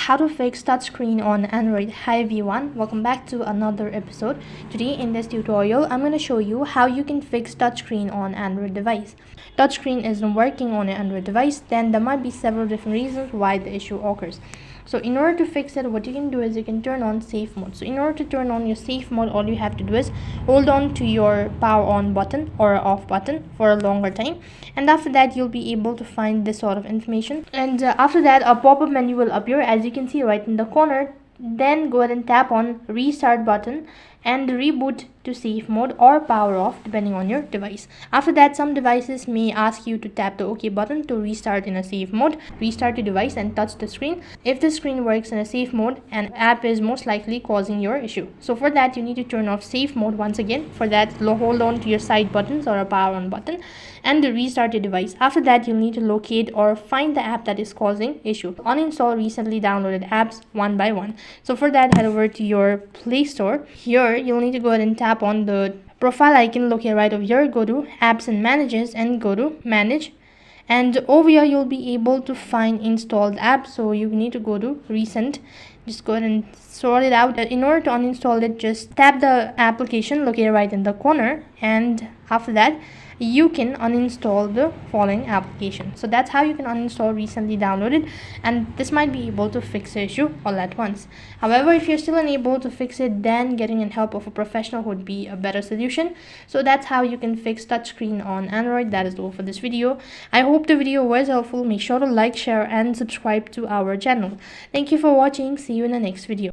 how to fix touchscreen on Android. Hi everyone, welcome back to another episode. Today in this tutorial, I'm going to show you how you can fix touchscreen on Android device. Touchscreen isn't working on an Android device, then there might be several different reasons why the issue occurs. So in order to fix it, what you can do is you can turn on safe mode. So in order to turn on your safe mode, all you have to do is hold on to your power on button or off button for a longer time, and after that you'll be able to find this sort of information, and after that a pop-up menu will appear, as you can see right in the corner. Then go ahead and tap on restart button and reboot to safe mode or power off depending on your device. After that, some devices may ask you to tap the OK button to restart in a safe mode. Restart your device and touch the screen. If the screen works in a safe mode, an app is most likely causing your issue. So for that, you need to turn off safe mode once again. For that, hold on to your side buttons or a power on button and restart your device. After that, you'll need to locate or find the app that is causing issue. Uninstall recently downloaded apps one by one. So for that, head over to your Play Store. Here, you'll need to go ahead and tap on the profile icon located right over here. Go to Apps and Manages and go to Manage. And over here, you'll be able to find installed apps. So you need to go to Recent. Just go ahead and sort it out. In order to uninstall it, just tap the application located right in the corner, and after that you can uninstall the following application. So that's how you can uninstall recently downloaded, and this might be able to fix the issue all at once. However, if you're still unable to fix it, then getting the help of a professional would be a better solution. So that's how you can fix touchscreen on Android. That is all for this video. I hope the video was helpful. Make sure to like, share and subscribe to our channel. Thank you for watching. See you in the next video.